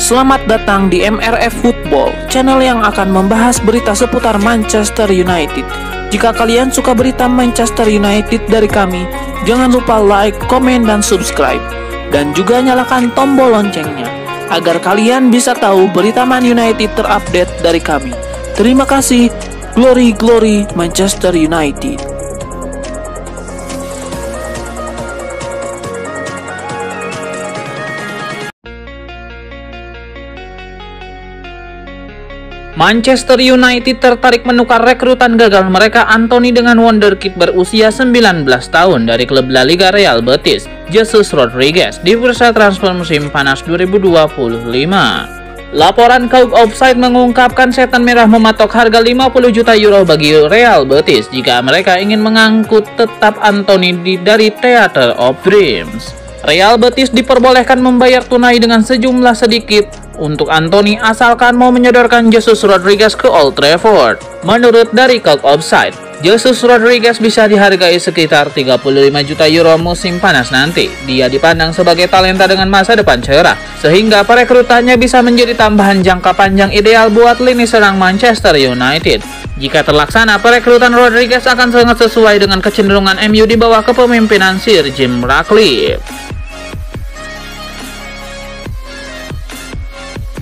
Selamat datang di MRF Football, channel yang akan membahas berita seputar Manchester United. Jika kalian suka berita Manchester United dari kami, jangan lupa like, komen, dan subscribe. Dan juga nyalakan tombol loncengnya, agar kalian bisa tahu berita Man United terupdate dari kami. Terima kasih, Glory Glory Manchester United. Manchester United tertarik menukar rekrutan gagal mereka Anthony dengan wonderkid berusia 19 tahun dari klub La Liga Real Betis, Jesus Rodriguez, di bursa transfer musim panas 2025. Laporan Kauk Offside mengungkapkan Setan Merah mematok harga 50 juta euro bagi Real Betis jika mereka ingin mengangkut tetap Anthony dari Theatre of Dreams. Real Betis diperbolehkan membayar tunai dengan sejumlah sedikit untuk Anthony asalkan mau menyodorkan Jesus Rodriguez ke Old Trafford. Menurut dari Kauk Offside, Jesus Rodriguez bisa dihargai sekitar 35 juta euro musim panas nanti. Dia dipandang sebagai talenta dengan masa depan cerah, sehingga perekrutannya bisa menjadi tambahan jangka panjang ideal buat lini serang Manchester United. Jika terlaksana, perekrutan Rodriguez akan sangat sesuai dengan kecenderungan MU di bawah kepemimpinan Sir Jim Ratcliffe.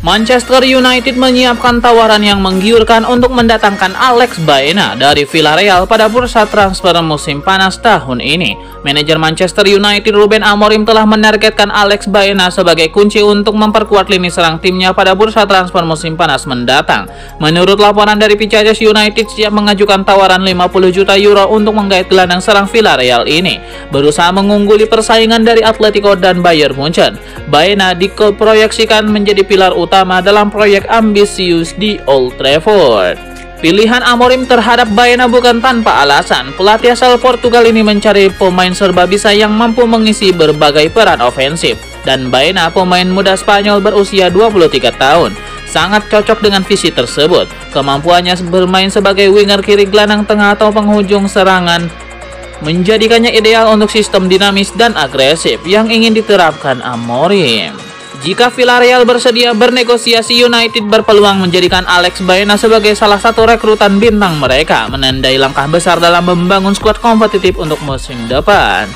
Manchester United menyiapkan tawaran yang menggiurkan untuk mendatangkan Alex Baena dari Villarreal pada bursa transfer musim panas tahun ini. Manajer Manchester United Ruben Amorim telah menargetkan Alex Baena sebagai kunci untuk memperkuat lini serang timnya pada bursa transfer musim panas mendatang. Menurut laporan dari Picadors, United siap mengajukan tawaran 50 juta euro untuk menggait gelandang serang Villarreal ini, berusaha mengungguli persaingan dari Atletico dan Bayern Munchen. Baena diproyeksikan menjadi pilar utama dalam proyek ambisius di Old Trafford. Pilihan Amorim terhadap Baena bukan tanpa alasan. Pelatih asal Portugal ini mencari pemain serba bisa yang mampu mengisi berbagai peran ofensif. Dan Baena, pemain muda Spanyol berusia 23 tahun, sangat cocok dengan visi tersebut. Kemampuannya bermain sebagai winger kiri, gelandang tengah, atau penghujung serangan menjadikannya ideal untuk sistem dinamis dan agresif yang ingin diterapkan Amorim. Jika Villarreal bersedia bernegosiasi, United berpeluang menjadikan Alex Baena sebagai salah satu rekrutan bintang mereka, menandai langkah besar dalam membangun skuad kompetitif untuk musim depan.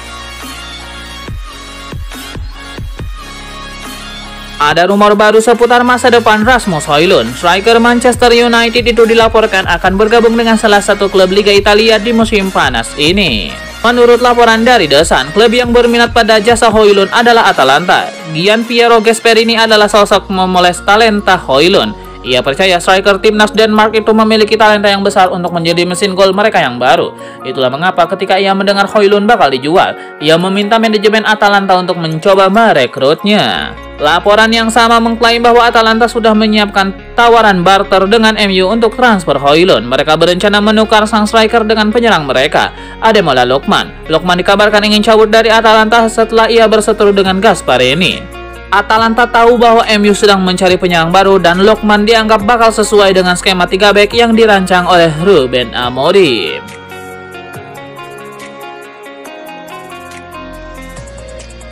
Ada rumor baru seputar masa depan Rasmus Højlund. Striker Manchester United itu dilaporkan akan bergabung dengan salah satu klub Liga Italia di musim panas ini. Menurut laporan dari The Sun, klub yang berminat pada jasa Højlund adalah Atalanta. Gian Piero Gasperini adalah sosok memoles talenta Højlund. Ia percaya striker timnas Denmark itu memiliki talenta yang besar untuk menjadi mesin gol mereka yang baru. Itulah mengapa ketika ia mendengar Højlund bakal dijual, ia meminta manajemen Atalanta untuk mencoba merekrutnya. Laporan yang sama mengklaim bahwa Atalanta sudah menyiapkan tawaran barter dengan MU untuk transfer Højlund. Mereka berencana menukar sang striker dengan penyerang mereka, Ademola Lookman. Lookman dikabarkan ingin cabut dari Atalanta setelah ia berseteru dengan Gasperini. Atalanta tahu bahwa MU sedang mencari penyerang baru dan Lookman dianggap bakal sesuai dengan skema 3 back yang dirancang oleh Ruben Amorim.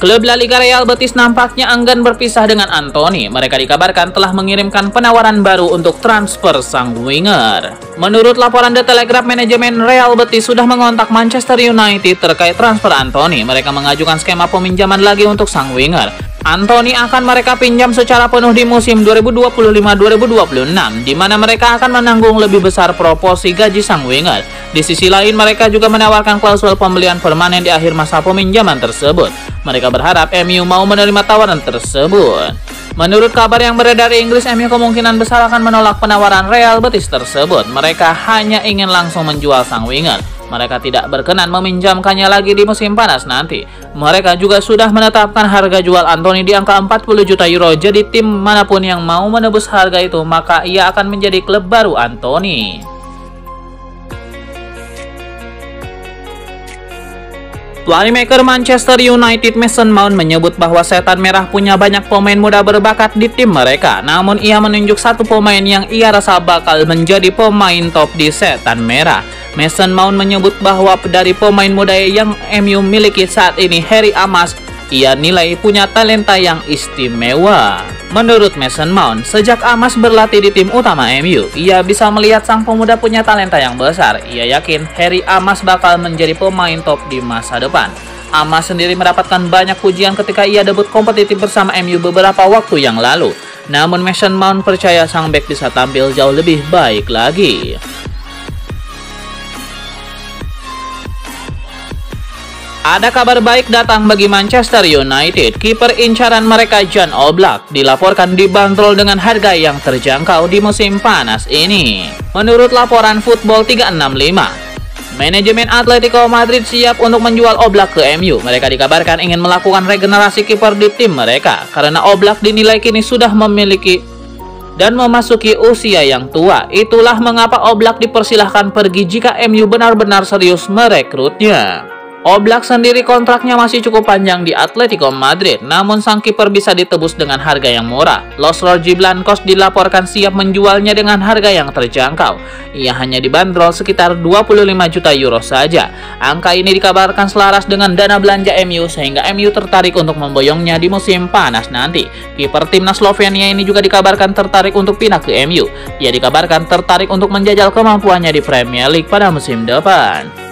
Klub La Liga Real Betis nampaknya enggan berpisah dengan Anthony. Mereka dikabarkan telah mengirimkan penawaran baru untuk transfer sang winger. Menurut laporan The Telegraph, manajemen Real Betis sudah mengontak Manchester United terkait transfer Anthony. Mereka mengajukan skema peminjaman lagi untuk sang winger. Anthony akan mereka pinjam secara penuh di musim 2025-2026, di mana mereka akan menanggung lebih besar proporsi gaji sang winger. Di sisi lain, mereka juga menawarkan klausul pembelian permanen di akhir masa peminjaman tersebut. Mereka berharap MU mau menerima tawaran tersebut. Menurut kabar yang beredar di Inggris, MU kemungkinan besar akan menolak penawaran Real Betis tersebut. Mereka hanya ingin langsung menjual sang winger. Mereka tidak berkenan meminjamkannya lagi di musim panas nanti. Mereka juga sudah menetapkan harga jual Anthony di angka 40 juta euro. Jadi tim manapun yang mau menebus harga itu, maka ia akan menjadi klub baru Anthony. Playmaker Manchester United Mason Mount menyebut bahwa Setan Merah punya banyak pemain muda berbakat di tim mereka. Namun ia menunjuk satu pemain yang ia rasa bakal menjadi pemain top di Setan Merah. Mason Mount menyebut bahwa dari pemain muda yang MU miliki saat ini, Harry Amas, ia nilai punya talenta yang istimewa. Menurut Mason Mount, sejak Amas berlatih di tim utama MU, ia bisa melihat sang pemuda punya talenta yang besar. Ia yakin Harry Amas bakal menjadi pemain top di masa depan. Amas sendiri mendapatkan banyak pujian ketika ia debut kompetitif bersama MU beberapa waktu yang lalu. Namun Mason Mount percaya sang bek bisa tampil jauh lebih baik lagi. Ada kabar baik datang bagi Manchester United. Kiper incaran mereka Jan Oblak dilaporkan dibanderol dengan harga yang terjangkau di musim panas ini. Menurut laporan Football 365, manajemen Atletico Madrid siap untuk menjual Oblak ke MU. Mereka dikabarkan ingin melakukan regenerasi kiper di tim mereka karena Oblak dinilai kini sudah memiliki dan memasuki usia yang tua. Itulah mengapa Oblak dipersilahkan pergi jika MU benar-benar serius merekrutnya. Oblak sendiri kontraknya masih cukup panjang di Atletico Madrid, namun sang kiper bisa ditebus dengan harga yang murah. Los Rojiblancos dilaporkan siap menjualnya dengan harga yang terjangkau. Ia hanya dibanderol sekitar 25 juta euro saja. Angka ini dikabarkan selaras dengan dana belanja MU sehingga MU tertarik untuk memboyongnya di musim panas nanti. Kiper timnas Slovenia ini juga dikabarkan tertarik untuk pindah ke MU. Ia dikabarkan tertarik untuk menjajal kemampuannya di Premier League pada musim depan.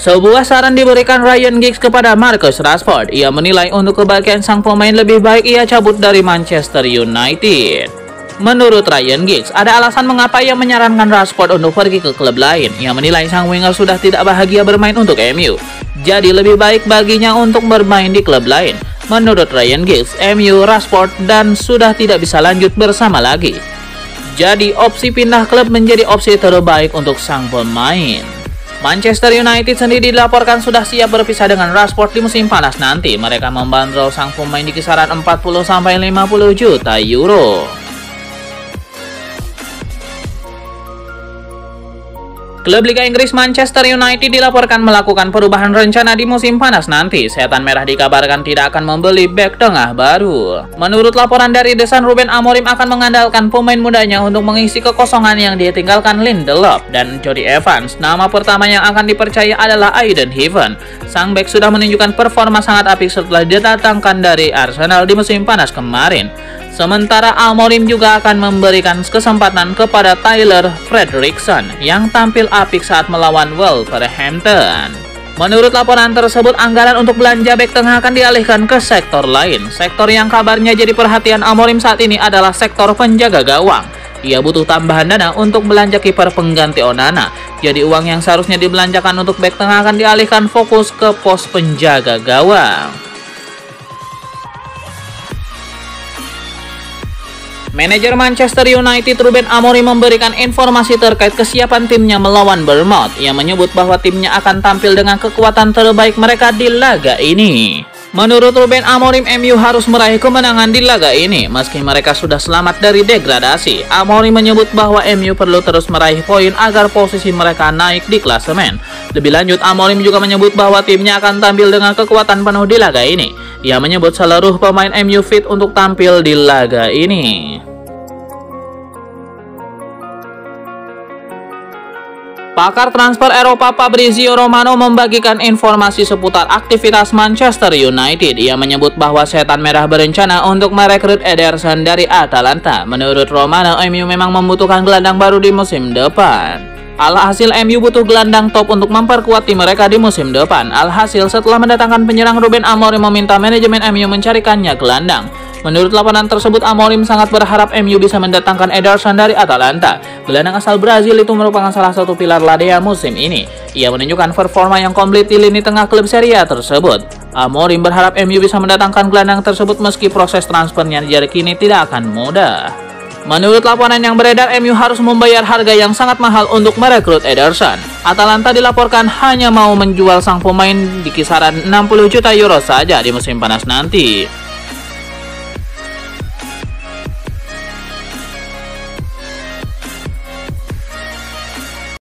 Sebuah saran diberikan Ryan Giggs kepada Marcus Rashford. Ia menilai untuk kebahagiaan sang pemain lebih baik ia cabut dari Manchester United. Menurut Ryan Giggs, ada alasan mengapa ia menyarankan Rashford untuk pergi ke klub lain. Ia menilai sang winger sudah tidak bahagia bermain untuk MU. Jadi lebih baik baginya untuk bermain di klub lain. Menurut Ryan Giggs, MU, Rashford, dan sudah tidak bisa lanjut bersama lagi. Jadi opsi pindah klub menjadi opsi terbaik untuk sang pemain. Manchester United sendiri dilaporkan sudah siap berpisah dengan Rashford di musim panas nanti. Mereka membanderol sang pemain di kisaran 40-50 juta euro. Klub Liga Inggris Manchester United dilaporkan melakukan perubahan rencana di musim panas nanti. Setan Merah dikabarkan tidak akan membeli bek tengah baru. Menurut laporan dari The Sun, Ruben Amorim akan mengandalkan pemain mudanya untuk mengisi kekosongan yang ditinggalkan Lindelof dan Jody Evans. Nama pertama yang akan dipercaya adalah Aiden Heaven. Sang bek sudah menunjukkan performa sangat apik setelah didatangkan dari Arsenal di musim panas kemarin. Sementara Amorim juga akan memberikan kesempatan kepada Tyler Fredrickson yang tampil apik saat melawan Wolverhampton. Menurut laporan tersebut, anggaran untuk belanja bek tengah akan dialihkan ke sektor lain. Sektor yang kabarnya jadi perhatian Amorim saat ini adalah sektor penjaga gawang. Ia butuh tambahan dana untuk belanja kiper pengganti Onana. Jadi uang yang seharusnya dibelanjakan untuk bek tengah akan dialihkan fokus ke pos penjaga gawang. Manajer Manchester United Ruben Amorim memberikan informasi terkait kesiapan timnya melawan Bournemouth. Ia menyebut bahwa timnya akan tampil dengan kekuatan terbaik mereka di laga ini. Menurut Ruben Amorim, MU harus meraih kemenangan di laga ini meski mereka sudah selamat dari degradasi. Amorim menyebut bahwa MU perlu terus meraih poin agar posisi mereka naik di klasemen. Lebih lanjut, Amorim juga menyebut bahwa timnya akan tampil dengan kekuatan penuh di laga ini. Ia menyebut seluruh pemain MU fit untuk tampil di laga ini. Pakar transfer Eropa Fabrizio Romano membagikan informasi seputar aktivitas Manchester United. Ia menyebut bahwa Setan Merah berencana untuk merekrut Ederson dari Atalanta. Menurut Romano, MU memang membutuhkan gelandang baru di musim depan. Alhasil MU butuh gelandang top untuk memperkuat tim mereka di musim depan. Alhasil setelah mendatangkan penyerang, Ruben Amorim meminta manajemen MU mencarikannya gelandang. Menurut laporan tersebut, Amorim sangat berharap MU bisa mendatangkan Ederson dari Atalanta. Gelandang asal Brazil itu merupakan salah satu pilar La Liga musim ini. Ia menunjukkan performa yang komplit di lini tengah klub Serie A tersebut. Amorim berharap MU bisa mendatangkan gelandang tersebut meski proses transfernya hingga kini tidak akan mudah. Menurut laporan yang beredar, MU harus membayar harga yang sangat mahal untuk merekrut Ederson. Atalanta dilaporkan hanya mau menjual sang pemain di kisaran 60 juta euro saja di musim panas nanti.